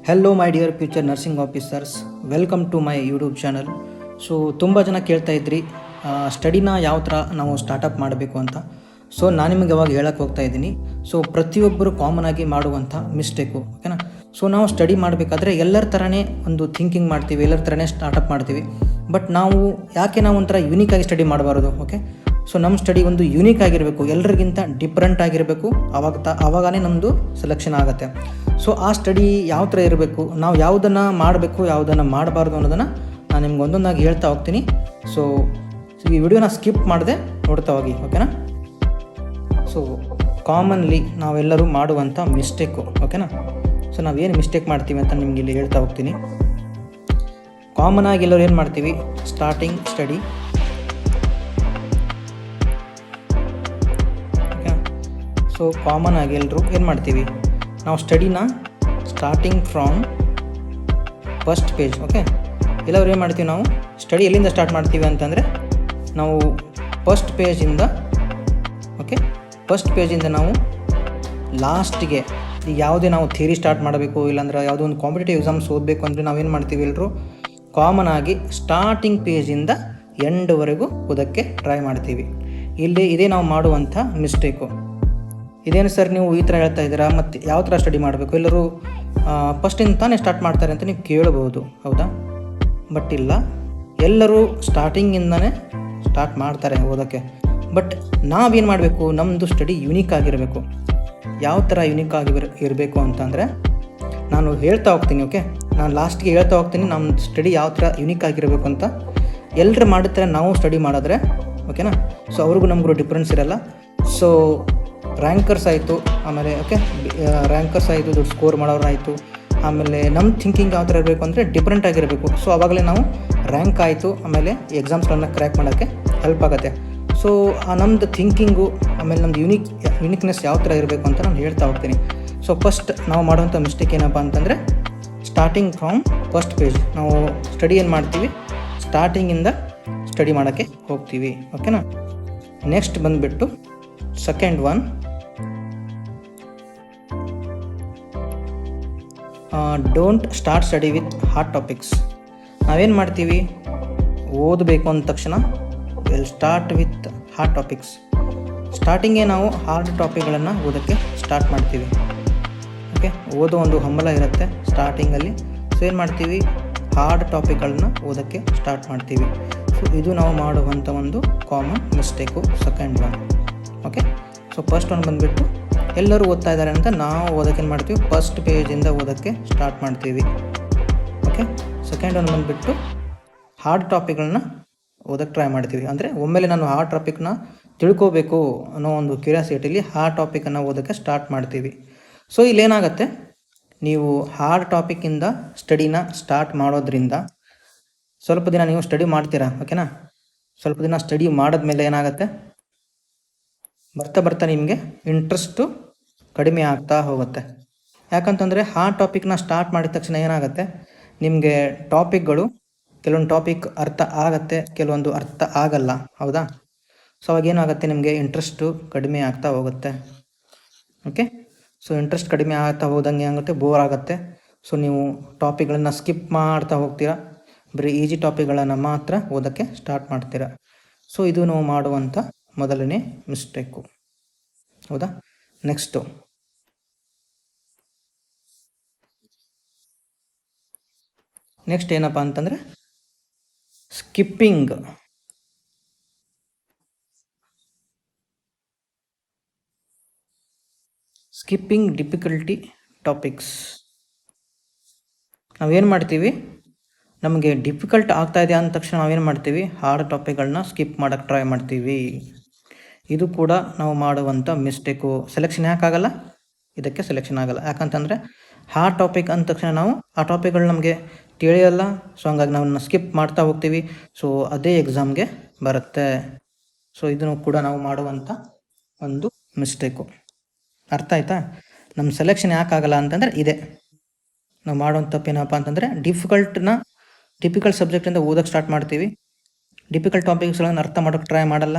Hello my dear future nursing officers, welcome to my YouTube channel. So ತುಂಬ ಜನ ಕೇಳ್ತಾ ಇದ್ರಿ ಸ್ಟಡಿನ ಯಾವ ಥರ ನಾವು ಸ್ಟಾರ್ಟಪ್ ಮಾಡಬೇಕು ಅಂತ. ಸೊ ನಾನು ನಿಮಗೆ ಅವಾಗ ಹೇಳಕ್ಕೆ ಹೋಗ್ತಾ ಇದ್ದೀನಿ. ಸೊ ಪ್ರತಿಯೊಬ್ಬರು ಕಾಮನ್ ಆಗಿ ಮಾಡುವಂಥ ಮಿಸ್ಟೇಕು, ಓಕೆನಾ. ಸೊ ನಾವು ಸ್ಟಡಿ ಮಾಡಬೇಕಾದ್ರೆ ಎಲ್ಲರ ಥರನೇ ಒಂದು ಥಿಂಕಿಂಗ್ ಮಾಡ್ತೀವಿ, ಎಲ್ಲರ ಥರನೇ ಸ್ಟಾರ್ಟಪ್ ಮಾಡ್ತೀವಿ. ಬಟ್ ನಾವು ನಾವು ಒಂಥರ ಯೂನಿಕಾಗಿ ಸ್ಟಡಿ ಮಾಡಬಾರ್ದು, ಓಕೆ. ಸೊ ನಮ್ಮ ಸ್ಟಡಿ ಒಂದು ಯೂನಿಕ್ ಆಗಿರಬೇಕು, ಎಲ್ಲರಿಗಿಂತ ಡಿಫ್ರೆಂಟ್ ಆಗಿರಬೇಕು. ಆವಾಗನೇ ನಮ್ಮದು ಸೆಲೆಕ್ಷನ್ ಆಗುತ್ತೆ. ಸೊ ಆ ಸ್ಟಡಿ ಯಾವ ಥರ ಇರಬೇಕು, ನಾವು ಯಾವುದನ್ನು ಮಾಡಬೇಕು, ಯಾವುದನ್ನು ಮಾಡಬಾರ್ದು ಅನ್ನೋದನ್ನು ನಾನು ನಿಮ್ಗೆ ಒಂದೊಂದಾಗಿ ಹೇಳ್ತಾ ಹೋಗ್ತೀನಿ. ಸೊ ಈ ವಿಡಿಯೋನ ಸ್ಕಿಪ್ ಮಾಡದೆ ನೋಡ್ತಾ ಹೋಗಿ, ಓಕೆನಾ. ಸೊ ಕಾಮನ್ಲಿ ನಾವೆಲ್ಲರೂ ಮಾಡುವಂಥ ಮಿಸ್ಟೇಕು, ಓಕೆನಾ. ಸೊ ನಾವೇನು ಮಿಸ್ಟೇಕ್ ಮಾಡ್ತೀವಿ ಅಂತ ನಿಮ್ಗೆ ಇಲ್ಲಿ ಹೇಳ್ತಾ ಹೋಗ್ತೀನಿ. ಕಾಮನ್ ಆಗಿ ಎಲ್ಲರೂ ಏನು ಮಾಡ್ತೀವಿ, ಸ್ಟಾರ್ಟಿಂಗ್ ಸ್ಟಡಿ, ಸೊ ಕಾಮನ್ ಆಗಿ ಎಲ್ಲರೂ ಏನು ಮಾಡ್ತೀವಿ, ನಾವು ಸ್ಟಡಿನ starting from first page, okay. ಎಲ್ಲರೂ ಏನು ಮಾಡ್ತೀವಿ, ನಾವು ಸ್ಟಡಿ ಎಲ್ಲಿಂದ ಸ್ಟಾರ್ಟ್ ಮಾಡ್ತೀವಿ ಅಂತಂದರೆ ನಾವು ಫಸ್ಟ್ ಪೇಜಿಂದ, ಓಕೆ. ಫಸ್ಟ್ ಪೇಜಿಂದ ನಾವು ಲಾಸ್ಟಿಗೆ ಈಗ ಯಾವುದೇ ನಾವು ಥಿಯರಿ ಸ್ಟಾರ್ಟ್ ಮಾಡಬೇಕು, ಇಲ್ಲಾಂದ್ರೆ ಯಾವುದೋ ಒಂದು ಕಾಂಪಿಟೇಟಿವ್ ಎಕ್ಸಾಮ್ಸ್ ಓದಬೇಕು ಅಂದರೆ ನಾವೇನು ಮಾಡ್ತೀವಿ, ಎಲ್ಲರೂ ಕಾಮನ್ ಆಗಿ ಸ್ಟಾರ್ಟಿಂಗ್ ಪೇಜಿಂದ ಎಂಡ್ವರೆಗೂ ಓದೋಕ್ಕೆ ಟ್ರೈ ಮಾಡ್ತೀವಿ. ಇದೇ ನಾವು ಮಾಡುವಂಥ ಮಿಸ್ಟೇಕು. ಇದೇನು ಸರ್ ನೀವು ಈ ಥರ ಹೇಳ್ತಾ ಇದ್ದೀರಾ, ಮತ್ತು ಯಾವ ಥರ ಸ್ಟಡಿ ಮಾಡಬೇಕು, ಎಲ್ಲರೂ ಫಸ್ಟಿಂದ ತಾನೇ ಸ್ಟಾರ್ಟ್ ಮಾಡ್ತಾರೆ ಅಂತ ನೀವು ಕೇಳ್ಬೋದು, ಹೌದಾ. ಬಟ್ ಇಲ್ಲ, ಎಲ್ಲರೂ ಸ್ಟಾರ್ಟಿಂಗಿಂದನೇ ಸ್ಟಾರ್ಟ್ ಮಾಡ್ತಾರೆ ಓದೋಕ್ಕೆ. ಬಟ್ ನಾವೇನು ಮಾಡಬೇಕು, ನಮ್ಮದು ಸ್ಟಡಿ ಯುನೀಕ್ ಆಗಿರಬೇಕು. ಯಾವ ಥರ ಯುನೀಕ್ ಆಗಿ ಇರಬೇಕು ಅಂತಂದರೆ ನಾನು ಹೇಳ್ತಾ ಹೋಗ್ತೀನಿ, ಓಕೆ. ನಾನು ಲಾಸ್ಟ್ಗೆ ಹೇಳ್ತಾ ಹೋಗ್ತೀನಿ ನಮ್ಮ ಸ್ಟಡಿ ಯಾವ ಥರ ಯುನೀಕ್ ಆಗಿರಬೇಕು ಅಂತ. ಎಲ್ಲರೂ ಮಾಡುತ್ತಾರೆ, ನಾವು ಸ್ಟಡಿ ಮಾಡಿದ್ರೆ, ಓಕೆನಾ. ಸೊ ಅವ್ರಿಗೂ ನಮಗೂ ಡಿಫ್ರೆನ್ಸ್ ಇರಲ್ಲ. ಸೊ ರ್ಯಾಂಕರ್ಸ್ ಆಯಿತು, ಆಮೇಲೆ ಓಕೆ ರ್ಯಾಂಕರ್ಸ್ ಆಯಿತು, ದುಡ್ಡು ಸ್ಕೋರ್ ಮಾಡೋರಾಯಿತು. ಆಮೇಲೆ ನಮ್ಮ ಥಿಂಕಿಂಗ್ ಯಾವ ಥರ ಇರಬೇಕು ಅಂದರೆ ಡಿಫ್ರೆಂಟ್ ಆಗಿರಬೇಕು. ಸೊ ಆವಾಗಲೇ ನಾವು ರ್ಯಾಂಕ್ ಆಯಿತು, ಆಮೇಲೆ ಎಕ್ಸಾಮ್ಸ್ಗಳನ್ನ ಕ್ರ್ಯಾಕ್ ಮಾಡೋಕ್ಕೆ ಹೆಲ್ಪ್ ಆಗುತ್ತೆ. ಸೊ ನಮ್ಮದು ಥಿಂಕಿಂಗು, ಆಮೇಲೆ ನಮ್ಮದು ಯುನಿಕ್ನೆಸ್ ಯಾವ ಥರ ಇರಬೇಕು ಅಂತ ನಾನು ಹೇಳ್ತಾ ಹೋಗ್ತೀನಿ. ಸೊ ಫಸ್ಟ್ ನಾವು ಮಾಡುವಂಥ ಮಿಸ್ಟೇಕ್ ಏನಪ್ಪ ಅಂತಂದರೆ ಸ್ಟಾರ್ಟಿಂಗ್ ಫ್ರಾಮ್ ಫಸ್ಟ್ ಪೇಜ್. ನಾವು ಸ್ಟಡಿ ಏನು ಮಾಡ್ತೀವಿ, ಸ್ಟಾರ್ಟಿಂಗಿಂದ ಸ್ಟಡಿ ಮಾಡೋಕ್ಕೆ ಹೋಗ್ತೀವಿ, ಓಕೆನಾ. ನೆಕ್ಸ್ಟ್ ಬಂದುಬಿಟ್ಟು second one, don't start study with hard topics. ನಾವೇನು ಮಾಡ್ತೀವಿ, ಓದಬೇಕು ಅಂದ ತಕ್ಷಣ will start with hard topics. ಸ್ಟಾರ್ಟಿಂಗೇ ನಾವು ಹಾರ್ಡ್ ಟಾಪಿಕ್ಗಳನ್ನು ಓದೋಕ್ಕೆ ಸ್ಟಾರ್ಟ್ ಮಾಡ್ತೀವಿ, ಓಕೆ. ಓದೋ ಒಂದು ಹಂಬಲ ಇರುತ್ತೆ ಸ್ಟಾರ್ಟಿಂಗಲ್ಲಿ. ಸೊ ಏನು ಮಾಡ್ತೀವಿ, ಹಾರ್ಡ್ ಟಾಪಿಕ್ಗಳನ್ನ ಓದೋಕ್ಕೆ ಸ್ಟಾರ್ಟ್ ಮಾಡ್ತೀವಿ. ಸೊ ಇದು ನಾವು ಮಾಡುವಂಥ ಒಂದು common mistake, second one, okay. So first one ಬಂದುಬಿಟ್ಟು ಎಲ್ಲರೂ ಓದ್ತಾ ಇದ್ದಾರೆ ಅಂತ ನಾವು ಓದೋಕ್ಕೆ ಏನು ಮಾಡ್ತೀವಿ, ಫಸ್ಟ್ ಪೇಜಿಂದ ಓದೋಕ್ಕೆ ಸ್ಟಾರ್ಟ್ ಮಾಡ್ತೀವಿ, ಓಕೆ. ಸೆಕೆಂಡ್ ಒನ್ ಬಂದುಬಿಟ್ಟು ಹಾರ್ಡ್ ಟಾಪಿಕ್ಗಳನ್ನ ಓದೋಕ್ಕೆ ಟ್ರೈ ಮಾಡ್ತೀವಿ. ಅಂದರೆ ಒಮ್ಮೆಲೆ ನಾನು ಹಾರ್ಡ್ ಟಾಪಿಕ್ನ ತಿಳ್ಕೋಬೇಕು ಅನ್ನೋ ಒಂದು ಕ್ಯೂರಿಯಾಸಿಟಿಲಿ ಹಾರ್ಡ್ ಟಾಪಿಕನ್ನು ಓದೋಕ್ಕೆ ಸ್ಟಾರ್ಟ್ ಮಾಡ್ತೀವಿ. ಸೊ ಇಲ್ಲೇನಾಗುತ್ತೆ, ನೀವು ಹಾರ್ಡ್ ಟಾಪಿಕ್ಕಿಂದ ಸ್ಟಡಿನ ಸ್ಟಾರ್ಟ್ ಮಾಡೋದ್ರಿಂದ ಸ್ವಲ್ಪ ದಿನ ನೀವು ಸ್ಟಡಿ ಮಾಡ್ತೀರಾ, ಓಕೆನಾ. ಸ್ವಲ್ಪ ದಿನ ಸ್ಟಡಿ ಮಾಡಿದ್ಮೇಲೆ ಏನಾಗುತ್ತೆ, ಬರ್ತಾ ನಿಮಗೆ ಇಂಟ್ರೆಸ್ಟು ಕಡಿಮೆ ಆಗ್ತಾ ಹೋಗುತ್ತೆ. ಯಾಕಂತಂದರೆ ಹಾರ್ಡ್ ಟಾಪಿಕ್ನ ಸ್ಟಾರ್ಟ್ ಮಾಡಿದ ತಕ್ಷಣ ಏನಾಗುತ್ತೆ, ನಿಮಗೆ ಟಾಪಿಕ್ಗಳು ಕೆಲವೊಂದು ಟಾಪಿಕ್ ಅರ್ಥ ಆಗುತ್ತೆ, ಕೆಲವೊಂದು ಅರ್ಥ ಆಗಲ್ಲ, ಹೌದಾ. ಸೊ ಅವಾಗ ಏನಾಗುತ್ತೆ, ನಿಮಗೆ ಇಂಟ್ರೆಸ್ಟು ಕಡಿಮೆ ಆಗ್ತಾ ಹೋಗುತ್ತೆ, ಓಕೆ. ಸೊ ಇಂಟ್ರೆಸ್ಟ್ ಕಡಿಮೆ ಆಗ್ತಾ ಹೋದಂಗೆ ಆಗುತ್ತೆ, ಬೋರ್ ಆಗುತ್ತೆ. ಸೊ ನೀವು ಟಾಪಿಕ್ಗಳನ್ನು ಸ್ಕಿಪ್ ಮಾಡ್ತಾ ಹೋಗ್ತೀರಾ, ಬರೀ ಈಜಿ ಟಾಪಿಕ್ಗಳನ್ನು ಮಾತ್ರ ಓದೋಕ್ಕೆ ಸ್ಟಾರ್ಟ್ ಮಾಡ್ತೀರಾ. ಸೊ ಇದು ನಾವು ಮಾಡುವಂಥ ಮೊದಲನೇ ಮಿಸ್ಟೇಕು, ಹೌದಾ. ನೆಕ್ಸ್ಟು ಏನಪ್ಪ ಅಂತಂದರೆ ಸ್ಕಿಪ್ಪಿಂಗ್ ಡಿಫಿಕಲ್ಟಿ ಟಾಪಿಕ್ಸ್. ನಾವೇನು ಮಾಡ್ತೀವಿ, ನಮಗೆ ಡಿಫಿಕಲ್ಟ್ ಆಗ್ತಾಯಿದೆ ಅಂದ ತಕ್ಷಣ ನಾವೇನು ಮಾಡ್ತೀವಿ, ಹಾರ್ಡ್ ಟಾಪಿಕ್ಗಳನ್ನ ಸ್ಕಿಪ್ ಮಾಡೋಕ್ಕೆ ಟ್ರೈ ಮಾಡ್ತೀವಿ. ಇದು ಕೂಡ ನಾವು ಮಾಡುವಂಥ ಮಿಸ್ಟೇಕು. ಸೆಲೆಕ್ಷನ್ ಯಾಕಾಗಲ್ಲ, ಇದಕ್ಕೆ ಸೆಲೆಕ್ಷನ್ ಆಗಲ್ಲ. ಯಾಕಂತಂದರೆ ಹಾರ್ಡ್ ಟಾಪಿಕ್ ಅಂದ ತಕ್ಷಣ ನಾವು ಆ ಟಾಪಿಕ್ಗಳು ನಮಗೆ ತಿಳಿಯಲ್ಲ. ಸೊ ಹಂಗಾಗಿ ನಾವು ಸ್ಕಿಪ್ ಮಾಡ್ತಾ ಹೋಗ್ತೀವಿ. ಸೊ ಅದೇ ಎಕ್ಸಾಮ್ಗೆ ಬರುತ್ತೆ. ಸೊ ಇದನ್ನು ಕೂಡ ನಾವು ಮಾಡುವಂಥ ಒಂದು ಮಿಸ್ಟೇಕು. ಅರ್ಥ ಆಯ್ತಾ. ನಮ್ಮ ಸೆಲೆಕ್ಷನ್ ಯಾಕಾಗಲ್ಲ ಅಂತಂದರೆ ಇದೆ, ನಾವು ಮಾಡುವಂಥ ತಪ್ಪೇನಪ್ಪ ಅಂತಂದರೆ ಡಿಫಿಕಲ್ಟ್ ಸಬ್ಜೆಕ್ಟಿಂದ ಓದೋಕ್ಕೆ ಸ್ಟಾರ್ಟ್ ಮಾಡ್ತೀವಿ, ಡಿಫಿಕಲ್ಟ್ ಟಾಪಿಕ್ಸ್ಗಳನ್ನು ಅರ್ಥ ಮಾಡೋಕ್ಕೆ ಟ್ರೈ ಮಾಡಲ್ಲ.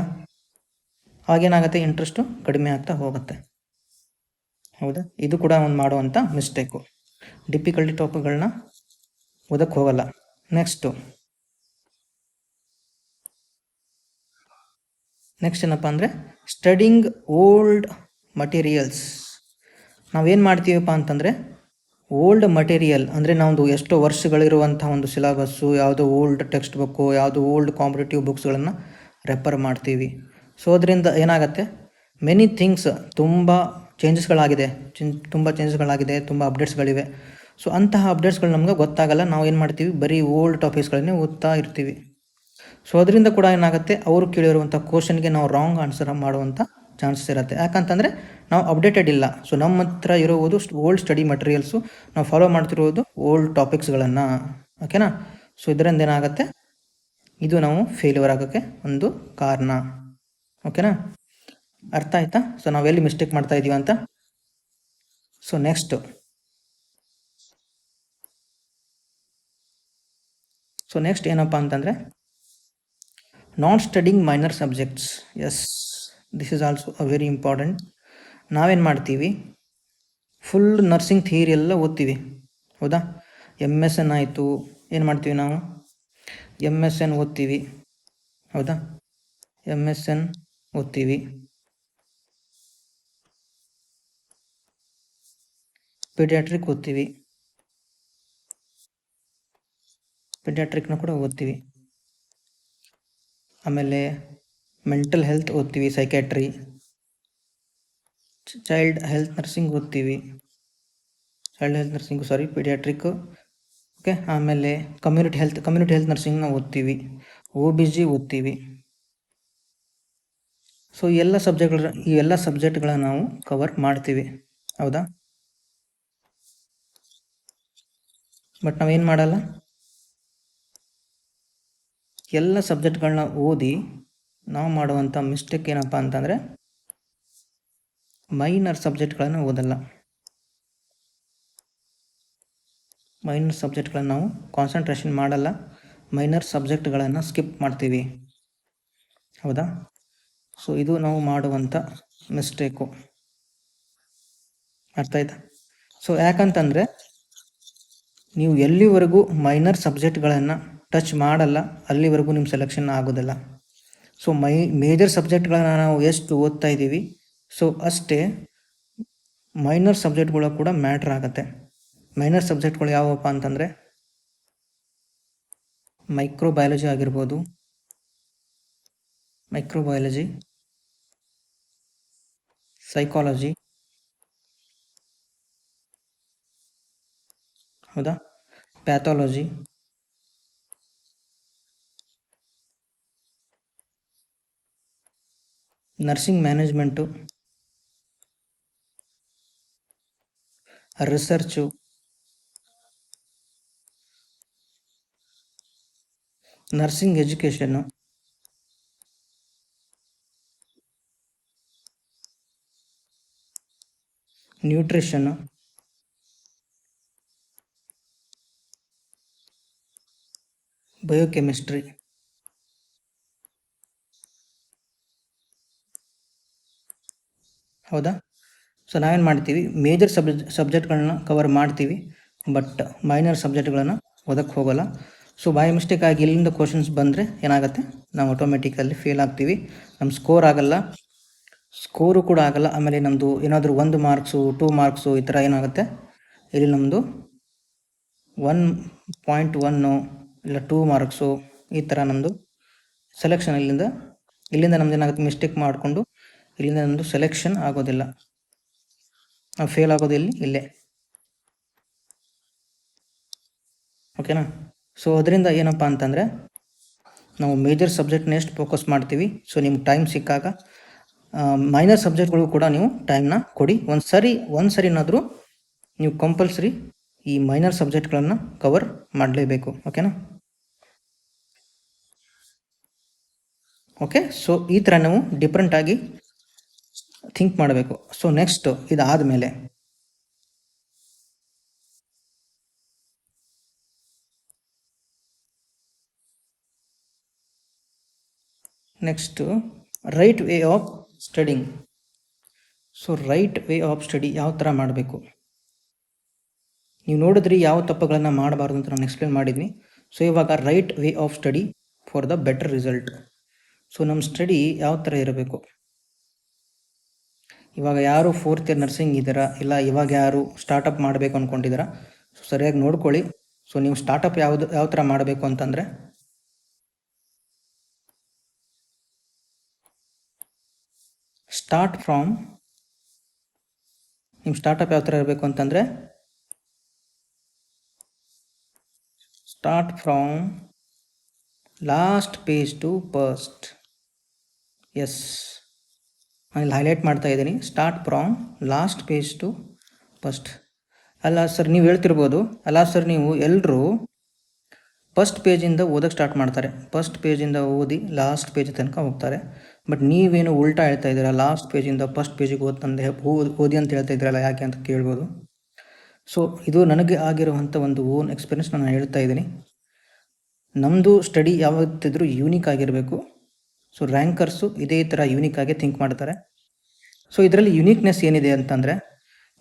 ಹಾಗೇನಾಗುತ್ತೆ, ಇಂಟ್ರೆಸ್ಟು ಕಡಿಮೆ ಆಗ್ತಾ ಹೋಗುತ್ತೆ, ಹೌದಾ. ಇದು ಕೂಡ ಒಂದು ಮಾಡುವಂಥ ಮಿಸ್ಟೇಕು. ಡಿಫಿಕಲ್ಟಿ ಟಾಪಿಕ್ಗಳನ್ನ ಓದಕ್ಕೆ ಹೋಗಲ್ಲ. ನೆಕ್ಸ್ಟ್ ಏನಪ್ಪ ಅಂದರೆ ಸ್ಟಡಿಂಗ್ ಓಲ್ಡ್ ಮಟೀರಿಯಲ್ಸ್. ನಾವೇನು ಮಾಡ್ತೀವಪ್ಪ ಅಂತಂದರೆ ಓಲ್ಡ್ ಮಟೀರಿಯಲ್ ಅಂದರೆ ನಮ್ಮದು ಎಷ್ಟೋ ವರ್ಷಗಳಿರುವಂಥ ಒಂದು ಸಿಲೆಬಸ್ಸು, ಯಾವುದೋ ಓಲ್ಡ್ ಟೆಕ್ಸ್ಟ್ ಬುಕ್ಕು, ಯಾವುದೋ ಓಲ್ಡ್ ಕಾಂಪಿಟೇಟಿವ್ ಬುಕ್ಸ್ಗಳನ್ನು ರೆಫರ್ ಮಾಡ್ತೀವಿ. ಸೊ ಅದರಿಂದ ಏನಾಗುತ್ತೆ, ಮೆನಿ ಥಿಂಗ್ಸ್ ತುಂಬ ಚೇಂಜಸ್ಗಳಾಗಿದೆ, ತುಂಬ ಅಪ್ಡೇಟ್ಸ್ಗಳಿವೆ. ಸೊ ಅಂತಹ ಅಪ್ಡೇಟ್ಸ್ಗಳು ನಮ್ಗೆ ಗೊತ್ತಾಗಲ್ಲ. ನಾವು ಏನು ಮಾಡ್ತೀವಿ, ಬರೀ ಓಲ್ಡ್ ಟಾಪಿಕ್ಸ್ಗಳನ್ನೇ ಓದ್ತಾ ಇರ್ತೀವಿ. ಸೊ ಅದರಿಂದ ಕೂಡ ಏನಾಗುತ್ತೆ, ಅವರು ಕೇಳಿರುವಂಥ ಕ್ವಶನ್ಗೆ ನಾವು ರಾಂಗ್ ಆನ್ಸರ್ ಮಾಡುವಂಥ ಚಾನ್ಸಸ್ ಇರುತ್ತೆ. ಯಾಕಂತಂದರೆ ನಾವು ಅಪ್ಡೇಟೆಡ್ ಇಲ್ಲ. ಸೊ ನಮ್ಮ ಹತ್ರ ಇರುವುದು ಓಲ್ಡ್ ಸ್ಟಡಿ ಮಟೀರಿಯಲ್ಸು, ನಾವು ಫಾಲೋ ಮಾಡ್ತಿರೋದು ಓಲ್ಡ್ ಟಾಪಿಕ್ಸ್ಗಳನ್ನು. ಓಕೆನಾ? ಸೊ ಇದರಿಂದ ಏನಾಗುತ್ತೆ, ಇದು ನಾವು ಫೇಲ್ಯೂರ್ ಆಗೋಕ್ಕೆ ಒಂದು ಕಾರಣ. ಓಕೆನಾ? ಅರ್ಥ ಆಯ್ತಾ? ಸೊ ನಾವೆಲ್ಲಿ ಮಿಸ್ಟೇಕ್ ಮಾಡ್ತಾ ಇದ್ದೀವಿ ಅಂತ. ಸೊ ನೆಕ್ಸ್ಟ್ ಏನಪ್ಪ ಅಂತಂದರೆ not studying minor subjects. Yes, this is also a very important. ನಾವೇನು ಮಾಡ್ತೀವಿ, ಫುಲ್ ನರ್ಸಿಂಗ್ ಥಿಯರಿ ಎಲ್ಲ ಓದ್ತೀವಿ, ಹೌದಾ? MSN ಆಯಿತು, ಏನು ಮಾಡ್ತೀವಿ ನಾವು, MSN ಓದ್ತೀವಿ, ಹೌದಾ? MSN ಓದ್ತೀವಿ, ಪೀಡಿಯಾಟ್ರಿಕ್ ಓದ್ತೀವಿ, ಪೀಡಿಯಾಟ್ರಿಕ್ನ ಕೂಡ ಓದ್ತೀವಿ. ಆಮೇಲೆ ಮೆಂಟಲ್ ಹೆಲ್ತ್ ಓದ್ತೀವಿ, ಸೈಕ್ಯಾಟ್ರಿ, ಚೈಲ್ಡ್ ಹೆಲ್ತ್ ನರ್ಸಿಂಗ್ ಓದ್ತೀವಿ, ಪೀಡಿಯಾಟ್ರಿಕ್. ಓಕೆ, ಆಮೇಲೆ ಕಮ್ಯುನಿಟಿ ಹೆಲ್ತ್ ನರ್ಸಿಂಗ್ನ ಓದ್ತೀವಿ, OBG ಓದ್ತೀವಿ. ಸೊ ಈ ಎಲ್ಲ ಸಬ್ಜೆಕ್ಟ್ಗಳನ್ನ ನಾವು ಕವರ್ ಮಾಡ್ತೀವಿ, ಹೌದಾ? ಬಟ್ ನಾವೇನು ಮಾಡಲ್ಲ, ಎಲ್ಲ ಸಬ್ಜೆಕ್ಟ್ಗಳನ್ನ ಓದಿ ನಾವು ಮಾಡುವಂಥ ಮಿಸ್ಟೇಕ್ ಏನಪ್ಪ ಅಂತಂದರೆ ಮೈನರ್ ಸಬ್ಜೆಕ್ಟ್ಗಳನ್ನು ಓದಲ್ಲ. ಮೈನರ್ ಸಬ್ಜೆಕ್ಟ್ಗಳನ್ನು ನಾವು ಕಾನ್ಸಂಟ್ರೇಷನ್ ಮಾಡಲ್ಲ, ಮೈನರ್ ಸಬ್ಜೆಕ್ಟ್ಗಳನ್ನು ಸ್ಕಿಪ್ ಮಾಡ್ತೀವಿ, ಹೌದಾ? ಸೊ ಇದು ನಾವು ಮಾಡುವಂಥ ಮಿಸ್ಟೇಕು. ಅರ್ಥ ಆಯ್ತಾ? ಸೊ ಯಾಕಂತಂದರೆ ನೀವು ಎಲ್ಲಿವರೆಗೂ ಮೈನರ್ ಸಬ್ಜೆಕ್ಟ್ಗಳನ್ನು ಟಚ್ ಮಾಡಲ್ಲ ಅಲ್ಲಿವರೆಗೂ ನಿಮ್ಮ ಸೆಲೆಕ್ಷನ್ ಆಗೋದಿಲ್ಲ. ಸೊ ಮೇಜರ್ ಸಬ್ಜೆಕ್ಟ್ಗಳನ್ನ ನಾವು ಎಷ್ಟು ಓದ್ತಾ ಇದ್ದೀವಿ, ಸೊ ಅಷ್ಟೇ ಮೈನರ್ ಸಬ್ಜೆಕ್ಟ್ಗಳು ಕೂಡ ಮ್ಯಾಟ್ರ್ ಆಗುತ್ತೆ. ಮೈನರ್ ಸಬ್ಜೆಕ್ಟ್ಗಳು ಯಾವಪ್ಪ ಅಂತಂದರೆ ಮೈಕ್ರೋಬಯಾಲಜಿ ಆಗಿರ್ಬೋದು, ಸೈಕಾಲಜಿ, ಹೌದಾ? Pathology, nursing management, research, nursing education, nutrition, biochemistry, ಹೌದಾ? ಸೊ ನಾವೇನು ಮಾಡ್ತೀವಿ, ಮೇಜರ್ ಸಬ್ಜೆಕ್ಟ್ಗಳನ್ನ ಕವರ್ ಮಾಡ್ತೀವಿ, ಬಟ್ ಮೈನರ್ ಸಬ್ಜೆಕ್ಟ್ಗಳನ್ನು ಓದಕ್ಕೆ ಹೋಗೋಲ್ಲ. ಸೊ ಬೈ ಮಿಸ್ಟೇಕ್ ಆಗಿ ಇಲ್ಲಿಂದ ಕ್ವಶನ್ಸ್ ಬಂದರೆ ಏನಾಗುತ್ತೆ, ನಾವು ಆಟೋಮೆಟಿಕಲ್ಲಿ ಫೇಲ್ ಆಗ್ತೀವಿ, ನಮ್ಮ ಸ್ಕೋರು ಕೂಡ ಆಗಲ್ಲ. ಆಮೇಲೆ ನಮ್ಮದು ಏನಾದರೂ 1 ಮಾರ್ಕ್ಸು 2 ಮಾರ್ಕ್ಸು ಈ ಥರ ಏನಾಗುತ್ತೆ, ಇಲ್ಲಿ ನಮ್ಮದು 1.1 ಇಲ್ಲ 2 ಮಾರ್ಕ್ಸು ಈ ಥರ ನಮ್ಮದು ಸೆಲೆಕ್ಷನ್ ಇಲ್ಲಿಂದ ನಮ್ದು ಏನಾಗುತ್ತೆ, ಮಿಸ್ಟೇಕ್ ಮಾಡಿಕೊಂಡು ಇಲ್ಲಿಂದ ನಮ್ಮದು ಸೆಲೆಕ್ಷನ್ ಆಗೋದಿಲ್ಲ, ನಾವು ಫೇಲ್ ಆಗೋದು ಇಲ್ಲೇ. ಓಕೆನಾ? ಸೊ ಅದರಿಂದ ಏನಪ್ಪ ಅಂತಂದರೆ ನಾವು ಮೇಜರ್ ಸಬ್ಜೆಕ್ಟ್ನ ಎಷ್ಟು ಫೋಕಸ್ ಮಾಡ್ತೀವಿ. ಸೊ ನಿಮ್ಗೆ ಟೈಮ್ ಸಿಕ್ಕಾಗ ಮೈನರ್ ಸಬ್ಜೆಕ್ಟ್ಗಳು ಕೂಡ ನೀವು ಟೈಮ್ನ ಕೊಡಿ. ಒಂದು ಸರಿನಾದರೂ ನೀವು ಕಂಪಲ್ಸರಿ ಈ ಮೈನರ್ ಸಬ್ಜೆಕ್ಟ್ಗಳನ್ನು ಕವರ್ ಮಾಡಲೇಬೇಕು. ಓಕೆನಾ? ಓಕೆ, ಸೊ ಈ ಥರ ನಾವು ಡಿಫ್ರೆಂಟಾಗಿ ಥಿಂಕ್ ಮಾಡಬೇಕು. ಸೊ ನೆಕ್ಸ್ಟ್ ಇದಾದಮೇಲೆ right way of studying. So right way of study ಯಾವ ಥರ ಮಾಡಬೇಕು, ನೀವು ನೋಡಿದ್ರಿ ಯಾವ ತಪ್ಪುಗಳನ್ನು ಮಾಡಬಾರ್ದು ಅಂತ ನಾನು ಎಕ್ಸ್ಪ್ಲೇನ್ ಮಾಡಿದ್ನಿ. ಸೊ ಇವಾಗ right way of study for the better result. So ನಮ್ಮ ಸ್ಟಡಿ ಯಾವ ಥರ ಇರಬೇಕು, ಇವಾಗ ಯಾರು 4th ಇಯರ್ ನರ್ಸಿಂಗ್ ಇದ್ದೀರಾ, ಇಲ್ಲ ಇವಾಗ ಯಾರು ಸ್ಟಾರ್ಟಪ್ ಮಾಡಬೇಕು ಅಂದ್ಕೊಂಡಿದ್ದೀರಾ, ಸೊ ಸರಿಯಾಗಿ ನೋಡ್ಕೊಳ್ಳಿ. ಸೊ ನೀವು ಸ್ಟಾರ್ಟಪ್ ಯಾವ ಥರ ಮಾಡಬೇಕು ಅಂತಂದರೆ, ನಿಮ್ಮ ಸ್ಟಾರ್ಟಪ್ ಯಾವ ಥರ ಇರಬೇಕು ಅಂತಂದರೆ, start from last page to first. Yes, ನಾನು ಇಲ್ಲಿ ಹೈಲೈಟ್ ಮಾಡ್ತಾ ಇದ್ದೀನಿ, start from last page to first. ಅಲ್ಲ ಸರ್, ನೀವು ಹೇಳ್ತಿರ್ಬೋದು, ಅಲ್ಲ ಸರ್ ನೀವು ಎಲ್ಲರೂ ಫಸ್ಟ್ ಪೇಜಿಂದ ಓದೋಕ್ಕೆ ಸ್ಟಾರ್ಟ್ ಮಾಡ್ತಾರೆ, ಫಸ್ಟ್ ಪೇಜಿಂದ ಓದಿ ಲಾಸ್ಟ್ ಪೇಜ್ ತನಕ ಹೋಗ್ತಾರೆ. ಬಟ್ ನೀವೇನು ಉಲ್ಟಾ ಹೇಳ್ತಾ ಇದ್ದೀರಾ, ಲಾಸ್ಟ್ ಪೇಜಿಂದ ಫಸ್ಟ್ ಪೇಜಿಗೆ ಓದಿ ಅಂತ ಹೇಳ್ತಾ ಇದ್ದೀರಲ್ಲ, ಯಾಕೆ ಅಂತ ಕೇಳ್ಬೋದು. ಸೊ ಇದು ನನಗೆ ಆಗಿರುವಂಥ ಒಂದು ಓನ್ ಎಕ್ಸ್ಪೀರಿಯನ್ಸ್ ನಾನು ಹೇಳ್ತಾ ಇದ್ದೀನಿ. ನಮ್ಮದು ಸ್ಟಡಿ ಯಾವತ್ತಿದ್ರೂ ಯೂನಿಕ್ ಆಗಿರಬೇಕು. ಸೊ ರ್ಯಾಂಕರ್ಸು ಇದೇ ಥರ ಯೂನಿಕ್ ಆಗಿ ಥಿಂಕ್ ಮಾಡ್ತಾರೆ. ಸೊ ಇದರಲ್ಲಿ ಯುನೀಕ್ನೆಸ್ ಏನಿದೆ ಅಂತಂದರೆ,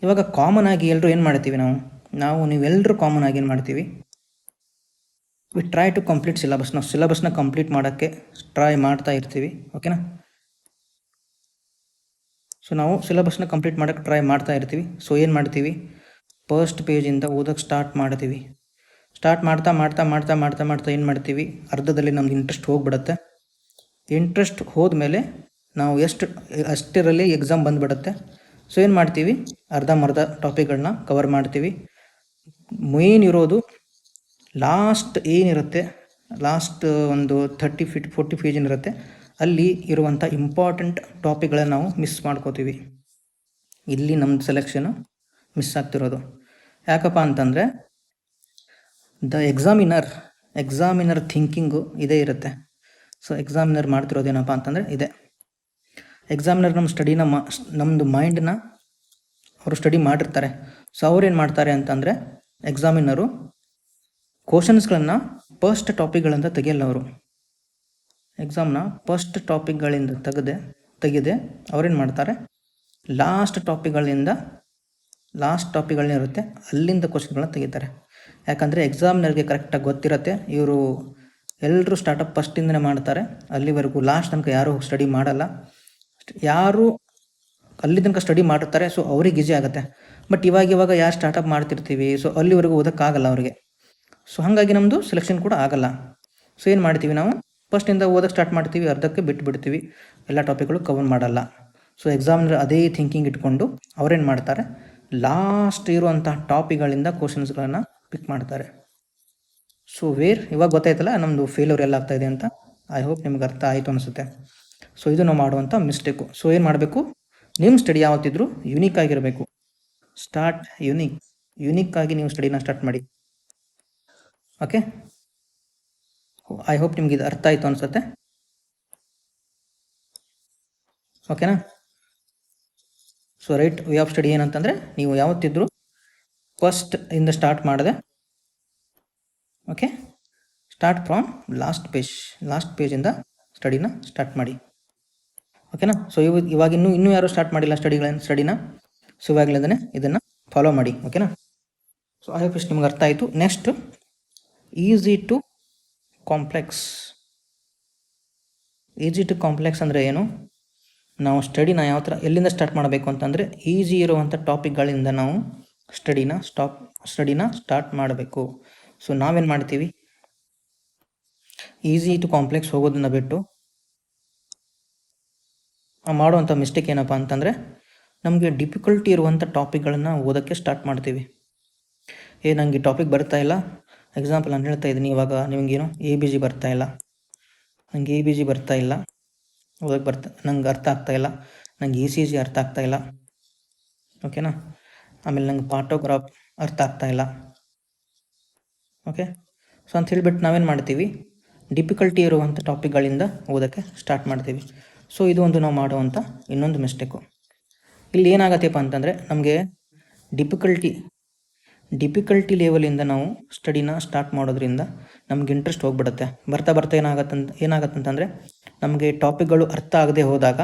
ಇವಾಗ ಕಾಮನ್ ಆಗಿ ಎಲ್ಲರೂ ಏನು ಮಾಡ್ತೀವಿ, ನೀವೆಲ್ಲರೂ ಕಾಮನ್ ಆಗಿ ಏನು ಮಾಡ್ತೀವಿ, we try to complete syllabus. ನಾವು ಸಿಲೆಬಸ್ನ ಕಂಪ್ಲೀಟ್ ಮಾಡೋಕ್ಕೆ ಟ್ರೈ ಮಾಡ್ತಾ ಇರ್ತೀವಿ, ಓಕೆನಾ. ಸೊ ನಾವು ಸಿಲೆಬಸ್ನ ಕಂಪ್ಲೀಟ್ ಮಾಡೋಕ್ಕೆ ಟ್ರೈ ಮಾಡ್ತಾ ಇರ್ತೀವಿ. ಸೊ ಏನು ಮಾಡ್ತೀವಿ, ಫಸ್ಟ್ ಪೇಜಿಂದ ಓದೋಕ್ಕೆ ಸ್ಟಾರ್ಟ್ ಮಾಡ್ತೀವಿ. ಸ್ಟಾರ್ಟ್ ಮಾಡ್ತಾ ಮಾಡ್ತಾ ಮಾಡ್ತಾ ಮಾಡ್ತಾ ಮಾಡ್ತಾ ಏನು ಮಾಡ್ತೀವಿ, ಅರ್ಧದಲ್ಲಿ ನಮ್ಗೆ ಇಂಟ್ರೆಸ್ಟ್ ಹೋಗ್ಬಿಡುತ್ತೆ. ಇಂಟ್ರೆಸ್ಟ್ ಹೋದ್ಮೇಲೆ ನಾವು ಅಷ್ಟರಲ್ಲಿ ಎಕ್ಸಾಮ್ ಬಂದುಬಿಡುತ್ತೆ. ಸೊ ಏನು ಮಾಡ್ತೀವಿ, ಅರ್ಧಂಬರ್ಧ ಟಾಪಿಕ್ಗಳನ್ನ ಕವರ್ ಮಾಡ್ತೀವಿ. ಮೇನ್ ಇರೋದು ಲಾಸ್ಟ್ ಏನಿರುತ್ತೆ, ಲಾಸ್ಟ್ ಒಂದು 30-40 ಪೇಜ್ ಏನಿರುತ್ತೆ, ಅಲ್ಲಿ ಇರುವಂಥ ಇಂಪಾರ್ಟೆಂಟ್ ಟಾಪಿಕ್ಗಳನ್ನ ನಾವು ಮಿಸ್ ಮಾಡ್ಕೋತೀವಿ. ಇಲ್ಲಿ ನಮ್ಮದು ಸೆಲೆಕ್ಷನು ಮಿಸ್ ಆಗ್ತಿರೋದು ಯಾಕಪ್ಪ ಅಂತಂದರೆ, ಎಕ್ಸಾಮಿನರ್ ಥಿಂಕಿಂಗು ಇದೇ ಇರುತ್ತೆ. ಸೊ ಎಕ್ಸಾಮಿನರ್ ಮಾಡ್ತಿರೋದೇನಪ್ಪ ಅಂತಂದರೆ ಇದೆ, ಎಕ್ಸಾಮಿನರ್ ನಮ್ಮ ಸ್ಟಡಿನ ನಮ್ಮದು ಮೈಂಡನ್ನ ಅವರು ಸ್ಟಡಿ ಮಾಡಿರ್ತಾರೆ. ಸೊ ಅವ್ರೇನು ಮಾಡ್ತಾರೆ ಅಂತಂದರೆ, ಎಕ್ಸಾಮಿನರು ಕ್ವಶನ್ಸ್ಗಳನ್ನು ಫಸ್ಟ್ ಟಾಪಿಕ್ಗಳಿಂದ ತೆಗೆಯಲ್ಲ. ಅವರು ಎಕ್ಸಾಮ್ನ ಫಸ್ಟ್ ಟಾಪಿಕ್ಗಳಿಂದ ತೆಗೆದೆ ಅವ್ರೇನು ಮಾಡ್ತಾರೆ, ಲಾಸ್ಟ್ ಟಾಪಿಕ್ಗಳನ್ನಿರುತ್ತೆ ಅಲ್ಲಿಂದ ಕ್ವಶನ್ಗಳನ್ನ ತೆಗಿತಾರೆ. ಯಾಕಂದರೆ ಎಕ್ಸಾಮಿನರ್ಗೆ ಕರೆಕ್ಟಾಗಿ ಗೊತ್ತಿರುತ್ತೆ, ಇವರು ಎಲ್ಲರೂ ಸ್ಟಾರ್ಟಪ್ ಫಸ್ಟಿಂದನೇ ಮಾಡ್ತಾರೆ, ಅಲ್ಲಿವರೆಗೂ ಲಾಸ್ಟ್ ತನಕ ಯಾರೂ ಸ್ಟಡಿ ಮಾಡಲ್ಲ. ಯಾರು ಅಲ್ಲಿ ತನಕ ಸ್ಟಡಿ ಮಾಡಿರ್ತಾರೆ, ಸೊ ಅವ್ರಿಗೆ ಈಸಿ ಆಗುತ್ತೆ. ಬಟ್ ಇವಾಗ ಯಾರು ಸ್ಟಾರ್ಟಪ್ ಮಾಡ್ತಿರ್ತೀವಿ, ಸೊ ಅಲ್ಲಿವರೆಗೂ ಓದೋಕ್ಕಾಗಲ್ಲ ಅವ್ರಿಗೆ. ಸೊ ಹಾಗಾಗಿ ನಮ್ಮದು ಸೆಲೆಕ್ಷನ್ ಕೂಡ ಆಗಲ್ಲ. ಸೊ ಏನು ಮಾಡ್ತೀವಿ, ನಾವು ಫಸ್ಟಿಂದ ಓದೋಕ್ಕೆ ಸ್ಟಾರ್ಟ್ ಮಾಡ್ತೀವಿ, ಅರ್ಧಕ್ಕೆ ಬಿಟ್ಬಿಡ್ತೀವಿ, ಎಲ್ಲ ಟಾಪಿಕ್ಗಳು ಕವರ್ ಮಾಡಲ್ಲ. ಸೊ ಎಕ್ಸಾಮಿನರ್ ಅದೇ ಥಿಂಕಿಂಗ್ ಇಟ್ಕೊಂಡು ಅವ್ರೇನು ಮಾಡ್ತಾರೆ, ಲಾಸ್ಟ್ ಇರುವಂಥ ಟಾಪಿಕ್ಗಳಿಂದ ಕ್ವಶನ್ಸ್ಗಳನ್ನು ಪಿಕ್ ಮಾಡ್ತಾರೆ. ಸೊ ಇವಾಗ ಗೊತ್ತಾಯ್ತಲ್ಲ ನಮ್ಮದು ಫೇಲ್ಯೂರ್ ಎಲ್ಲ ಆಗ್ತಾಯಿದೆ ಅಂತ. ಐ ಹೋಪ್ ನಿಮ್ಗೆ ಅರ್ಥ ಆಯಿತು ಅನಿಸುತ್ತೆ. ಸೊ ಇದು ನಾವು ಮಾಡುವಂಥ ಮಿಸ್ಟೇಕು. ಸೊ ಏನು ಮಾಡಬೇಕು, ನಿಮ್ಮ ಸ್ಟಡಿ ಯಾವತ್ತಿದ್ರೂ ಯುನೀಕ್ ಆಗಿರಬೇಕು. ಸ್ಟಾರ್ಟ್ ಯುನೀಕ್ ಆಗಿ ನೀವು ಸ್ಟಡಿನ ಸ್ಟಾರ್ಟ್ ಮಾಡಿ. ಓಕೆ, ಐ ಹೋಪ್ ನಿಮ್ಗೆ ಇದು ಅರ್ಥ ಆಯಿತು ಅನಿಸುತ್ತೆ. ಓಕೆನಾ. So right way of study ಏನಂತಂದರೆ, ನೀವು ಯಾವತ್ತಿದ್ರೂ ಫಸ್ಟ್ ಇಂದ ಸ್ಟಾರ್ಟ್ ಮಾಡಿದೆ, ಓಕೆ, ಸ್ಟಾರ್ಟ್ ಫ್ರಾಮ್ ಲಾಸ್ಟ್ ಪೇಜಿಂದ ಸ್ಟಡಿನ ಸ್ಟಾರ್ಟ್ ಮಾಡಿ, ಓಕೆನಾ. ಸೊ ಇವಾಗ ಇನ್ನೂ ಯಾರು ಸ್ಟಾರ್ಟ್ ಮಾಡಿಲ್ಲ ಸ್ಟಡಿನ, ಸೊ ಇವಾಗಲೇ ಇದನ್ನು ಫಾಲೋ ಮಾಡಿ, ಓಕೆನಾ. ಸೊ ಐ ಹೋಪ್ ಇಷ್ಟು ನಿಮ್ಗೆ ಅರ್ಥ ಆಯಿತು. ನೆಕ್ಸ್ಟ್, ಈಸಿ ಟು ಕಾಂಪ್ಲೆಕ್ಸ್ ಅಂದರೆ ಏನು, ನಾವು ಸ್ಟಡಿನ ಯಾವ ಥರ ಎಲ್ಲಿಂದ ಸ್ಟಾರ್ಟ್ ಮಾಡಬೇಕು ಅಂತಂದರೆ, ಈಸಿ ಇರುವಂಥ ಟಾಪಿಕ್ಗಳಿಂದ ನಾವು ಸ್ಟಡಿನ ಸ್ಟಾರ್ಟ್ ಮಾಡಬೇಕು. ಸೊ ನಾವೇನು ಮಾಡ್ತೀವಿ, ಈಸಿ ಟು ಕಾಂಪ್ಲೆಕ್ಸ್ ಹೋಗೋದನ್ನ ಬಿಟ್ಟು ಮಾಡುವಂಥ ಮಿಸ್ಟೇಕ್ ಏನಪ್ಪ ಅಂತಂದರೆ, ನಮಗೆ ಡಿಫಿಕಲ್ಟಿ ಇರುವಂಥ ಟಾಪಿಕ್ಗಳನ್ನು ಓದೋಕ್ಕೆ ಸ್ಟಾರ್ಟ್ ಮಾಡ್ತೀವಿ. ನನಗೆ ಟಾಪಿಕ್ ಬರ್ತಾ ಇಲ್ಲ, ಎಕ್ಸಾಂಪಲ್ ನಾನು ಹೇಳ್ತಾ ಇದ್ದೀನಿ, ಇವಾಗ ನಿಮಗೇನು ABG ಬರ್ತಾ ಇಲ್ಲ, ಓದೋಕ್ಕೆ ನಂಗೆ ಅರ್ಥ ಆಗ್ತಾಯಿಲ್ಲ, ನಂಗೆ ECG ಅರ್ಥ ಆಗ್ತಾಯಿಲ್ಲ, ಓಕೆನಾ. ಆಮೇಲೆ ನಂಗೆ ಪಾರ್ಟೋಗ್ರಾಫ್ ಅರ್ಥ ಆಗ್ತಾಯಿಲ್ಲ, ಓಕೆ. ಸೊ ಅಂತ ಹೇಳಿಬಿಟ್ಟು ನಾವೇನು ಮಾಡ್ತೀವಿ, ಡಿಫಿಕಲ್ಟಿ ಇರುವಂಥ ಟಾಪಿಕ್ಗಳಿಂದ ಓದೋಕ್ಕೆ ಸ್ಟಾರ್ಟ್ ಮಾಡ್ತೀವಿ. ಸೊ ಇದು ಒಂದು ನಾವು ಮಾಡುವಂಥ ಇನ್ನೊಂದು ಮಿಸ್ಟೇಕು. ಇಲ್ಲಿ ಏನಾಗತ್ತಪ್ಪ ಅಂತಂದರೆ, ನಮಗೆ ಡಿಫಿಕಲ್ಟಿ ಲೆವೆಲಿಂದ ನಾವು ಸ್ಟಡಿನ ಸ್ಟಾರ್ಟ್ ಮಾಡೋದ್ರಿಂದ ನಮ್ಗೆ ಇಂಟ್ರೆಸ್ಟ್ ಹೋಗ್ಬಿಡುತ್ತೆ. ಬರ್ತಾ ಏನಾಗತ್ತಂತಂದರೆ, ನಮಗೆ ಟಾಪಿಕ್ಗಳು ಅರ್ಥ ಆಗದೆ ಹೋದಾಗ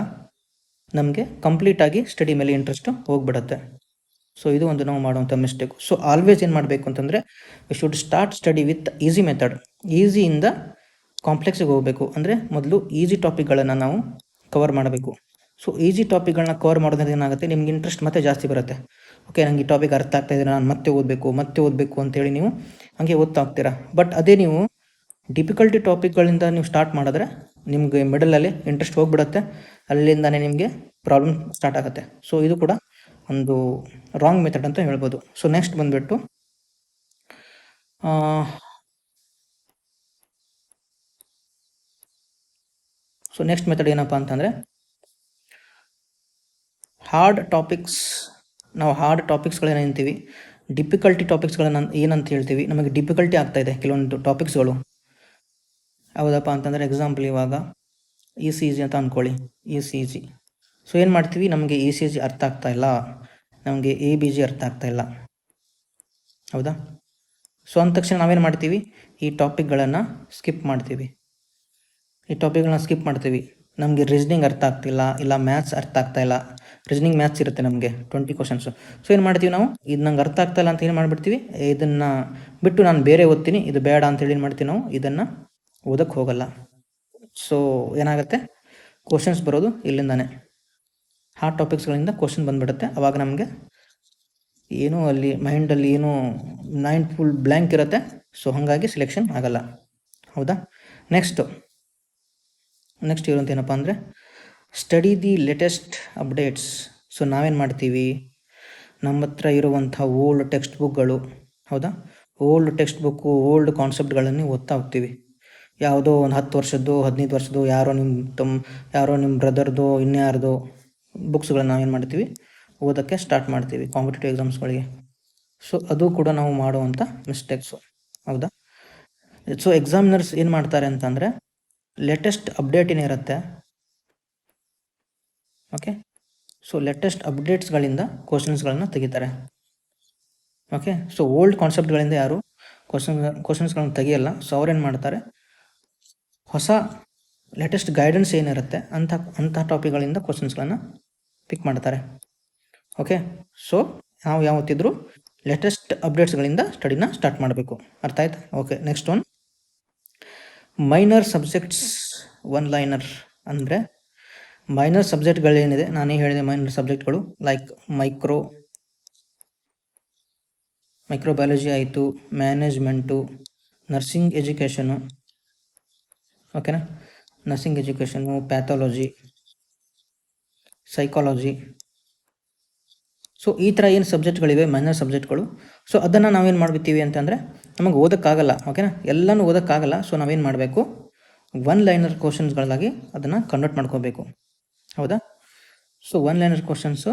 ನಮಗೆ ಕಂಪ್ಲೀಟಾಗಿ ಸ್ಟಡಿ ಮೇಲೆ ಇಂಟ್ರೆಸ್ಟು ಹೋಗ್ಬಿಡುತ್ತೆ. ಸೊ ಇದು ಒಂದು ನಾವು ಮಾಡುವಂಥ ಮಿಸ್ಟೇಕು. ಸೊ ಆಲ್ವೇಸ್ ಏನು ಮಾಡಬೇಕು ಅಂತಂದರೆ we should start study with easy method. ಈಸಿಯಿಂದ ಕಾಂಪ್ಲೆಕ್ಸಿಗೆ ಹೋಗಬೇಕು. ಅಂದರೆ ಮೊದಲು ಈಸಿ ಟಾಪಿಕ್ಗಳನ್ನು ನಾವು ಕವರ್ ಮಾಡಬೇಕು. ಸೊ ಈಸಿ ಟಾಪಿಕ್ಗಳನ್ನ ಕವರ್ ಮಾಡೋದ್ರಿಂದ ಏನಾಗುತ್ತೆ, ನಿಮ್ಗೆ ಇಂಟ್ರೆಸ್ಟ್ ಮತ್ತೆ ಜಾಸ್ತಿ ಬರುತ್ತೆ. ಓಕೆ, ನನಗೆ ಈ ಟಾಪಿಕ್ ಅರ್ಥ ಆಗ್ತಾ ಇದೆ, ನಾನು ಮತ್ತೆ ಓದಬೇಕು ಅಂತೇಳಿ ನೀವು ಹಾಗೆ ಓದ್ತಾ ಹೋಗ್ತೀರಾ. ಬಟ್ ಅದೇ ನೀವು ಡಿಫಿಕಲ್ಟಿ ಟಾಪಿಕ್ಗಳಿಂದ ನೀವು ಸ್ಟಾರ್ಟ್ ಮಾಡಿದ್ರೆ ನಿಮಗೆ ಮಿಡಲಲ್ಲಿ ಇಂಟ್ರೆಸ್ಟ್ ಹೋಗ್ಬಿಡುತ್ತೆ, ಅಲ್ಲಿಂದಾನೇ ನಿಮಗೆ ಪ್ರಾಬ್ಲಮ್ ಸ್ಟಾರ್ಟ್ ಆಗುತ್ತೆ. ಸೊ ಇದು ಕೂಡ ಒಂದು ರಾಂಗ್ ಮೆಥಡ್ ಅಂತ ಹೇಳ್ಬೋದು. ಸೊ ನೆಕ್ಸ್ಟ್ ಬಂದುಬಿಟ್ಟು ನೆಕ್ಸ್ಟ್ ಮೆಥಡ್ ಏನಪ್ಪ ಅಂತಂದರೆ ಹಾರ್ಡ್ ಟಾಪಿಕ್ಸ್. ನಾವು ಹಾರ್ಡ್ ಟಾಪಿಕ್ಸ್ಗಳನ್ನ ಅಂತೀವಿ, ಡಿಫಿಕಲ್ಟಿ ಟಾಪಿಕ್ಸ್ಗಳನ್ನ ಏನಂತ ಹೇಳ್ತೀವಿ. ನಮಗೆ ಡಿಫಿಕಲ್ಟಿ ಆಗ್ತಾಯಿದೆ ಕೆಲವೊಂದು ಟಾಪಿಕ್ಸ್ಗಳು. ಯಾವುದಪ್ಪ ಅಂತಂದರೆ ಎಕ್ಸಾಂಪಲ್ ಇವಾಗ ಇ ಸಿ ಜಿ ಅಂತ ಅಂದ್ಕೊಳ್ಳಿ. ಇ ಸಿ ಜಿ, ಸೊ ಏನು ಮಾಡ್ತೀವಿ, ನಮಗೆ ಇ ಸಿ ಜಿ ಅರ್ಥ ಆಗ್ತಾಯಿಲ್ಲ, ನಮಗೆ ಎ ಬಿ ಜಿ ಅರ್ಥ ಆಗ್ತಾಯಿಲ್ಲ, ಹೌದಾ? ಸೊ ಅಂದ ತಕ್ಷಣ ನಾವೇನು ಮಾಡ್ತೀವಿ, ಈ ಟಾಪಿಕ್ಗಳನ್ನು ಸ್ಕಿಪ್ ಮಾಡ್ತೀವಿ. ನಮಗೆ ರೀಸ್ನಿಂಗ್ ಅರ್ಥ ಆಗ್ತಿಲ್ಲ, ಇಲ್ಲ ಮ್ಯಾಥ್ಸ್ ಅರ್ಥ ಆಗ್ತಾಯಿಲ್ಲ. ರೀಸ್ನಿಂಗ್ ಮ್ಯಾಥ್ಸ್ ಇರುತ್ತೆ ನಮಗೆ 20 ಕ್ವಶನ್ಸು. ಸೊ ಏನು ಮಾಡ್ತೀವಿ ನಾವು, ಇದು ನಂಗೆ ಅರ್ಥ ಆಗ್ತಾಯಿಲ್ಲ ಅಂತ ಏನು ಮಾಡಿಬಿಡ್ತೀವಿ, ಇದನ್ನು ಬಿಟ್ಟು ನಾನು ಬೇರೆ ಓದ್ತೀನಿ, ಇದು ಬೇಡ ಅಂತೇಳಿ ಏನು ಮಾಡ್ತೀವಿ ನಾವು, ಇದನ್ನು ಓದಕ್ಕೆ ಹೋಗಲ್ಲ. ಸೊ ಏನಾಗುತ್ತೆ, ಕ್ವಶನ್ಸ್ ಬರೋದು ಇಲ್ಲಿಂದಾನೆ, ಹಾರ್ಡ್ ಟಾಪಿಕ್ಸ್ಗಳಿಂದ ಕ್ವಶನ್ ಬಂದುಬಿಡುತ್ತೆ. ಆವಾಗ ನಮಗೆ ಏನೂ ಅಲ್ಲಿ ಮೈಂಡಲ್ಲಿ ಏನೂ ಫುಲ್ ಬ್ಲ್ಯಾಂಕ್ ಇರುತ್ತೆ. ಸೊ ಹಾಗಾಗಿ ಸೆಲೆಕ್ಷನ್ ಆಗಲ್ಲ, ಹೌದಾ? ನೆಕ್ಸ್ಟ್ ಇರೋಂಥ ಏನಪ್ಪ ಅಂದರೆ study the latest updates. So ನಾವೇನು ಮಾಡ್ತೀವಿ, ನಮ್ಮ ಹತ್ರ ಇರುವಂಥ ಓಲ್ಡ್ ಟೆಕ್ಸ್ಟ್ ಬುಕ್ಗಳು, ಹೌದಾ, ಓಲ್ಡ್ ಟೆಕ್ಸ್ಟ್ ಬುಕ್ಕು, ಓಲ್ಡ್ ಕಾನ್ಸೆಪ್ಟ್ಗಳನ್ನು ಓದ್ತಾ ಹೋಗ್ತೀವಿ. ಯಾವುದೋ ಒಂದು 10 ವರ್ಷದ್ದು 15 ವರ್ಷದ್ದು ಯಾರೋ ನಿಮ್ಮ ಬ್ರದರ್ದು ಇನ್ಯಾರ್ದು ಬುಕ್ಸ್ಗಳನ್ನ ನಾವೇನು ಮಾಡ್ತೀವಿ, ಓದೋಕ್ಕೆ ಸ್ಟಾರ್ಟ್ ಮಾಡ್ತೀವಿ ಕಾಂಪಿಟೇಟಿವ್ ಎಕ್ಸಾಮ್ಸ್ಗಳಿಗೆ. ಸೊ ಅದು ಕೂಡ ನಾವು ಮಾಡುವಂಥ ಮಿಸ್ಟೇಕ್ಸು, ಹೌದಾ? ಸೊ ಎಕ್ಸಾಮಿನರ್ಸ್ ಏನು ಮಾಡ್ತಾರೆ ಅಂತಂದರೆ ಲೇಟೆಸ್ಟ್ ಅಪ್ಡೇಟ್ ಏನಿರುತ್ತೆ, ಓಕೆ, ಸೊ ಲೇಟೆಸ್ಟ್ ಅಪ್ಡೇಟ್ಸ್ಗಳಿಂದ ಕ್ವಶನ್ಸ್ಗಳನ್ನ ತೆಗಿತಾರೆ. ಓಕೆ, ಸೊ ಓಲ್ಡ್ ಕಾನ್ಸೆಪ್ಟ್ಗಳಿಂದ ಯಾರು ಕ್ವಶನ್ಸ್ಗಳನ್ನ ತೆಗಿಯಲ್ಲ. ಸೊ ಅವ್ರೇನು ಮಾಡ್ತಾರೆ, ಹೊಸ ಲೇಟೆಸ್ಟ್ ಗೈಡೆನ್ಸ್ ಏನಿರುತ್ತೆ ಅಂಥ ಟಾಪಿಕ್ಗಳಿಂದ ಕ್ವಶನ್ಸ್ಗಳನ್ನು ಪಿಕ್ ಮಾಡ್ತಾರೆ. ಓಕೆ, ಸೊ ನಾವು ಯಾವತ್ತಿದ್ರೂ ಲೇಟೆಸ್ಟ್ ಅಪ್ಡೇಟ್ಸ್ಗಳಿಂದ ಸ್ಟಡಿನ ಸ್ಟಾರ್ಟ್ ಮಾಡಬೇಕು. ಅರ್ಥ ಆಯ್ತು? Okay, next one minor subjects one liner. ಅಂದರೆ ಮೈನರ್ ಸಬ್ಜೆಕ್ಟ್ಗಳೇನಿದೆ, ನಾನೇ ಹೇಳಿದೆ ಮೈನರ್ ಸಬ್ಜೆಕ್ಟ್ಗಳು ಲೈಕ್ ಮೈಕ್ರೋಬಯಾಲಜಿ ಆಯಿತು, ಮ್ಯಾನೇಜ್ಮೆಂಟು, ನರ್ಸಿಂಗ್ ಎಜುಕೇಷನು, ಓಕೆನಾ, nursing education, pathology, psychology. So ಈ ಥರ ಏನು ಸಬ್ಜೆಕ್ಟ್ಗಳಿವೆ ಮೈನರ್ ಸಬ್ಜೆಕ್ಟ್ಗಳು, ಸೊ ಅದನ್ನು ನಾವೇನು ಮಾಡ್ಬಿಡ್ತೀವಿ ಅಂತಂದರೆ ನಮಗೆ ಓದೋಕ್ಕಾಗಲ್ಲ, ಓಕೆನಾ, ಎಲ್ಲನೂ ಓದೋಕ್ಕಾಗಲ್ಲ. ಸೊ ನಾವೇನು ಮಾಡಬೇಕು, ಒನ್ ಲೈನರ್ ಕ್ವಶನ್ಸ್ಗಳಾಗಿ ಅದನ್ನು ಕನ್ವರ್ಟ್ ಮಾಡ್ಕೋಬೇಕು, ಹೌದಾ? ಸೊ ಒನ್ ಲೈನರ್ ಕ್ವಶನ್ಸು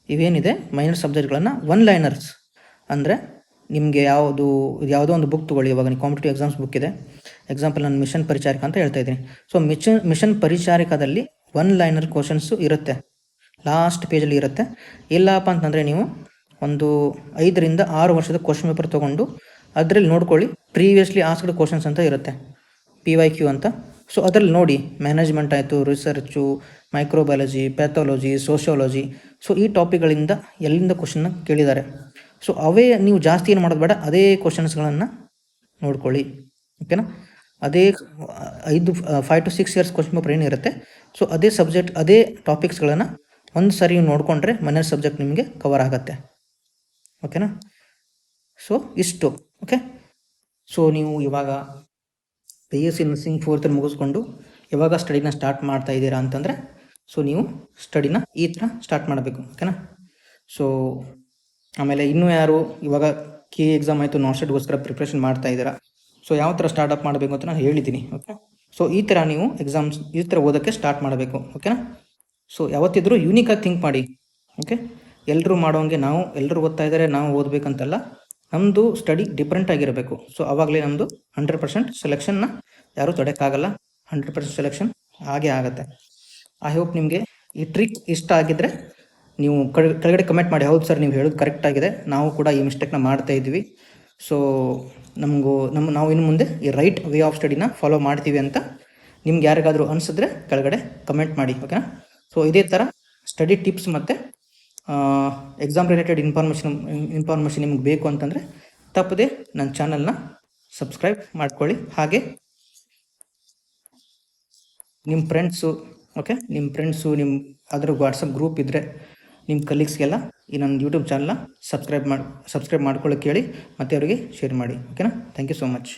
ಇವೇನಿದೆ ಮೈನರ್ ಸಬ್ಜೆಕ್ಟ್ಗಳನ್ನು ಒನ್ ಲೈನರ್ಸ್ ಅಂದರೆ ನಿಮಗೆ ಯಾವುದೋ ಒಂದು ಬುಕ್ ತೊಗೊಳ್ಳಿ. ಇವಾಗ ನೀವು ಕಾಂಪಿಟೇಟಿವ್ ಎಕ್ಸಾಮ್ಸ್ ಬುಕ್ ಇದೆ, ಎಕ್ಸಾಂಪಲ್ ನಾನು ಮಿಷನ್ ಪರಿಚಾರಿಕ ಅಂತ ಹೇಳ್ತಾ ಇದ್ದೀನಿ. ಸೊ ಮಿಷನ್ ಪರಿಚಾರಿಕದಲ್ಲಿ ಒನ್ ಲೈನರ್ ಕ್ವಶನ್ಸು ಇರುತ್ತೆ, ಲಾಸ್ಟ್ ಪೇಜಲ್ಲಿ ಇರುತ್ತೆ. ಇಲ್ಲಪ್ಪ ಅಂತಂದರೆ ನೀವು ಒಂದು 5 ರಿಂದ 6 ವರ್ಷದ ಕ್ವಶನ್ ಪೇಪರ್ ತೊಗೊಂಡು ಅದರಲ್ಲಿ ನೋಡ್ಕೊಳ್ಳಿ, ಪ್ರೀವಿಯಸ್ಲಿ ಆಸ್ಕ್ಡ್ ಕ್ವಶನ್ಸ್ ಅಂತ ಇರುತ್ತೆ, PYQ ಅಂತ. ಸೊ ಅದರಲ್ಲಿ ನೋಡಿ, ಮ್ಯಾನೇಜ್ಮೆಂಟ್ ಆಯಿತು, research, microbiology, pathology, sociology, so ಈ ಟಾಪಿಕ್ಗಳಿಂದ ಎಲ್ಲಿಂದ ಕ್ವಶನ್ನ ಕೇಳಿದ್ದಾರೆ. ಸೊ ಅವೇ ನೀವು ಜಾಸ್ತಿ ಏನು ಮಾಡೋದು ಬೇಡ, ಅದೇ ಕ್ವಶನ್ಸ್ಗಳನ್ನು ನೋಡ್ಕೊಳ್ಳಿ, ಓಕೆನಾ. ಅದೇ 5 to 6 ಇಯರ್ಸ್ ಕ್ವಶನ್ ಪೇಪರ್ ಏನಿರುತ್ತೆ, ಸೊ ಅದೇ ಸಬ್ಜೆಕ್ಟ್ ಅದೇ ಟಾಪಿಕ್ಸ್ಗಳನ್ನು ಒಂದು ಸರಿ ನೋಡಿಕೊಂಡ್ರೆ ಮೈನರ್ ಸಬ್ಜೆಕ್ಟ್ ನಿಮಗೆ ಕವರ್ ಆಗುತ್ತೆ, ಓಕೆನಾ. ಸೊ ಇಷ್ಟು, ಓಕೆ. ಸೊ ನೀವು ಇವಾಗ BSc ನರ್ಸಿಂಗ್ 4th ಇಯರ್ ಮುಗಿಸ್ಕೊಂಡು ಇವಾಗ ಸ್ಟಡಿನ ಸ್ಟಾರ್ಟ್ ಮಾಡ್ತಾ ಇದ್ದೀರಾ ಅಂತಂದರೆ ಸೊ ನೀವು ಸ್ಟಡಿನ ಈ ಥರ ಸ್ಟಾರ್ಟ್ ಮಾಡಬೇಕು, ಓಕೆನಾ. ಸೊ ಆಮೇಲೆ ಇನ್ನೂ ಯಾರು ಇವಾಗ KE ಎಕ್ಸಾಮ್ ಆಯಿತು, ನಾಟ್ಸೆಟ್ಗೋಸ್ಕರ ಪ್ರಿಪ್ರೇಷನ್ ಮಾಡ್ತಾ ಇದ್ದೀರಾ, ಸೊ ಯಾವ ಥರ ಸ್ಟಾರ್ಟಪ್ ಮಾಡಬೇಕು ಅಂತ ನಾನು ಹೇಳಿದ್ದೀನಿ, ಓಕೆ. ಸೊ ಈ ಥರ ನೀವು ಎಕ್ಸಾಮ್ಸ್ ಈ ಥರ ಓದೋಕ್ಕೆ ಸ್ಟಾರ್ಟ್ ಮಾಡಬೇಕು, ಓಕೆನಾ. ಸೊ ಯಾವತ್ತಿದ್ರೂ ಯೂನಿಕಾಗಿ ಥಿಂಕ್ ಮಾಡಿ, ಓಕೆ. ಎಲ್ಲರೂ ಮಾಡೋಂಗೆ ಎಲ್ಲರೂ ಓದ್ತಾ ಇದ್ದಾರೆ ನಾವು ಓದಬೇಕಂತಲ್ಲ, ನಮ್ಮದು ಸ್ಟಡಿ ಡಿಫ್ರೆಂಟ್ ಆಗಿರಬೇಕು. ಸೊ ಆವಾಗಲೇ ನಮ್ಮದು 100% ಸೆಲೆಕ್ಷನ್ನ ಯಾರೂ ತಡೆಯೋಕ್ಕಾಗಲ್ಲ, 100% ಸೆಲೆಕ್ಷನ್ ಹಾಗೆ ಆಗುತ್ತೆ. ಐ ಹೋಪ್ ನಿಮಗೆ ಈ ಟ್ರಿಕ್ ಇಷ್ಟ ಆಗಿದ್ದರೆ ನೀವು ಕೆಳಗಡೆ ಕಮೆಂಟ್ ಮಾಡಿ, ಹೌದು ಸರ್ ನೀವು ಹೇಳೋದು ಕರೆಕ್ಟ್ ಆಗಿದೆ, ನಾವು ಕೂಡ ಈ ಮಿಸ್ಟೇಕ್ನ ಮಾಡ್ತಾ ಇದ್ವಿ. ಸೊ ನಾವು ಇನ್ನು ಮುಂದೆ ಈ ರೈಟ್ ವೇ ಆಫ್ ಸ್ಟಡಿನ ಫಾಲೋ ಮಾಡ್ತೀವಿ ಅಂತ ನಿಮ್ಗೆ ಯಾರಿಗಾದರೂ ಅನಿಸಿದ್ರೆ ಕೆಳಗಡೆ ಕಮೆಂಟ್ ಮಾಡಿ, ಓಕೆನಾ. ಸೊ ಇದೇ ಥರ ಸ್ಟಡಿ ಟಿಪ್ಸ್ ಮತ್ತು ಎಕ್ಸಾಮ್ ರಿಲೇಟೆಡ್ ಇನ್ಫಾರ್ಮೇಷನ್ ನಿಮ್ಗೆ ಬೇಕು ಅಂತಂದರೆ ತಪ್ಪದೆ ನನ್ನ ಚಾನಲ್ನ ಸಬ್ಸ್ಕ್ರೈಬ್ ಮಾಡ್ಕೊಳ್ಳಿ. ಹಾಗೆ ನಿಮ್ಮ ಫ್ರೆಂಡ್ಸು ನಿಮ್ಮ ಅದರ ವಾಟ್ಸಪ್ ಗ್ರೂಪ್ ಇದ್ದರೆ ನಿಮ್ಮ ಕಲೀಗ್ಸ್ಗೆಲ್ಲ ಈ ನನ್ನ ಯೂಟ್ಯೂಬ್ ಚಾನಲ್ನ ಸಬ್ಸ್ಕ್ರೈಬ್ ಮಾಡ್ಕೊಳ್ಳೋಕೆ ಹೇಳಿ ಮತ್ತು ಅವರಿಗೆ ಶೇರ್ ಮಾಡಿ. ಓಕೆನಾ? Thank you so much.